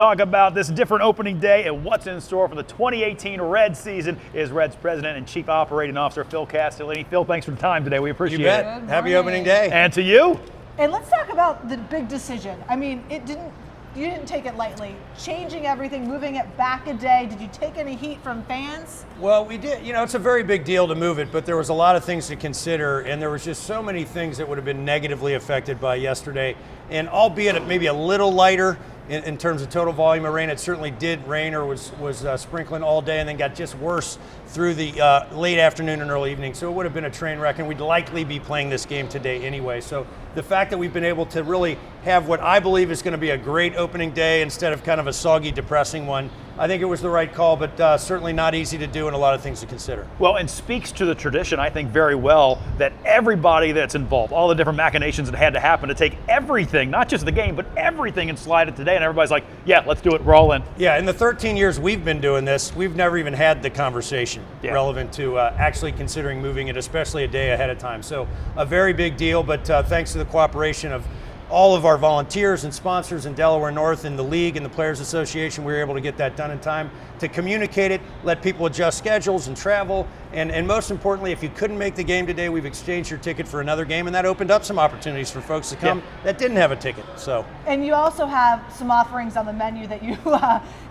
Talk about this different opening day and what's in store for the 2018 Reds season is Reds President and Chief Operating Officer Phil Castellini. Phil, thanks for the time today. We appreciate it. Happy opening day. And to you. And let's talk about the big decision. I mean, you didn't take it lightly. Changing everything, moving it back a day. Did you take any heat from fans? Well, we did. You know, it's a very big deal to move it, but there was a lot of things to consider, and there was just so many things that would have been negatively affected by yesterday. And albeit maybe a little lighter in terms of total volume of rain, it certainly did rain or was sprinkling all day and then got just worse through the late afternoon and early evening. So it would have been a train wreck, and we'd likely be playing this game today anyway. So the fact that we've been able to really have what I believe is going to be a great opening day instead of kind of a soggy, depressing one, I think it was the right call, but certainly not easy to do and a lot of things to consider. Well, and speaks to the tradition, I think, very well that everybody that's involved, all the different machinations that had to happen to take everything, not just the game, but everything and slide it today. And everybody's like, yeah, let's do it. We're all in. Yeah, in the 13 years we've been doing this, we've never even had the conversation relevant to actually considering moving it, especially a day ahead of time. So a very big deal, but thanks to the cooperation of all of our volunteers and sponsors in Delaware North and the league and the Players Association, we were able to get that done in time to communicate it, let people adjust schedules and travel, and most importantly, if you couldn't make the game today, we've exchanged your ticket for another game, and that opened up some opportunities for folks to come that didn't have a ticket. So. And you also have some offerings on the menu that you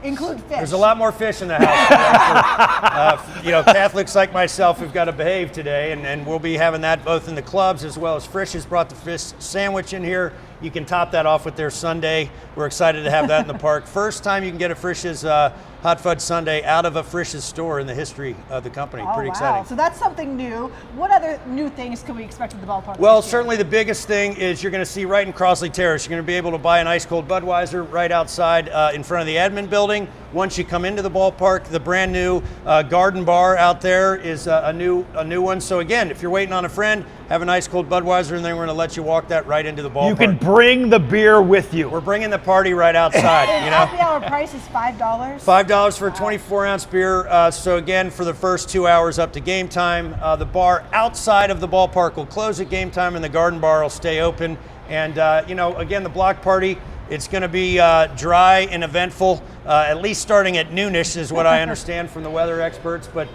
include fish. There's a lot more fish in the house. You know, Catholics like myself have got to behave today, and we'll be having that both in the clubs as well as Frisch has brought the fish sandwich in here. You can top that off with their sundae. We're excited to have that in the park. First time you can get a Frisch's hot fudge sundae out of a Frisch's store in the history of the company. Pretty exciting. So that's something new. What other new things can we expect at the ballpark? Well, certainly the biggest thing is you're going to see right in Crossley Terrace, you're going to be able to buy an ice cold Budweiser right outside in front of the admin building. Once you come into the ballpark, the brand new garden bar out there is a new one. So again, if you're waiting on a friend, have an ice cold Budweiser, and then we're going to let you walk that right into the ballpark. You can bring the beer with you. We're bringing the party right outside. You know, happy hour price is $5. $5 for a 24-ounce beer. So again, for the first 2 hours up to game time, the bar outside of the ballpark will close at game time, and the garden bar will stay open. And you know, again, the block party, it's going to be dry and eventful, at least starting at noonish is what I understand from the weather experts. But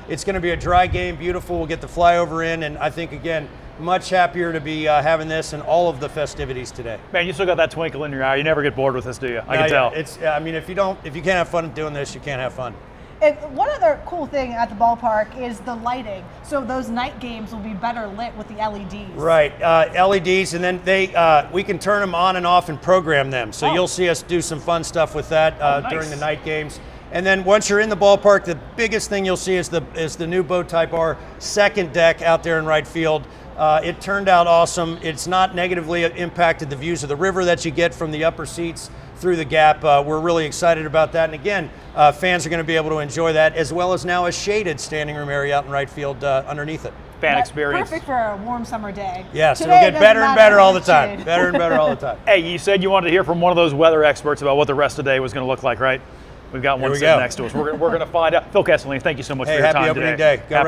it's going to be a dry game, beautiful. We'll get the flyover in, and I think, again, much happier to be having this and all of the festivities today. Man, you still got that twinkle in your eye. You never get bored with this, do you? I can tell. It's, I mean, if you can't have fun doing this, you can't have fun. And one other cool thing at the ballpark is the lighting. So those night games will be better lit with the LEDs. Right, LEDs, and then we can turn them on and off and program them. So you'll see us do some fun stuff with that nice. During the night games. And then once you're in the ballpark, the biggest thing you'll see is the new bow tie bar second deck out there in right field. It turned out awesome. It's not negatively impacted the views of the river that you get from the upper seats through the gap. We're really excited about that. And again, fans are going to be able to enjoy that, as well as now a shaded standing room area out in right field underneath it. Fan experience. Perfect for a warm summer day. Yes, it'll get better and better all the time. Better and better all the time. Hey, you said you wanted to hear from one of those weather experts about what the rest of the day was going to look like, right? We've got one sitting next to us. We're going to find out. Phil Castellini, thank you so much for your time today. Happy opening day. Go Reds.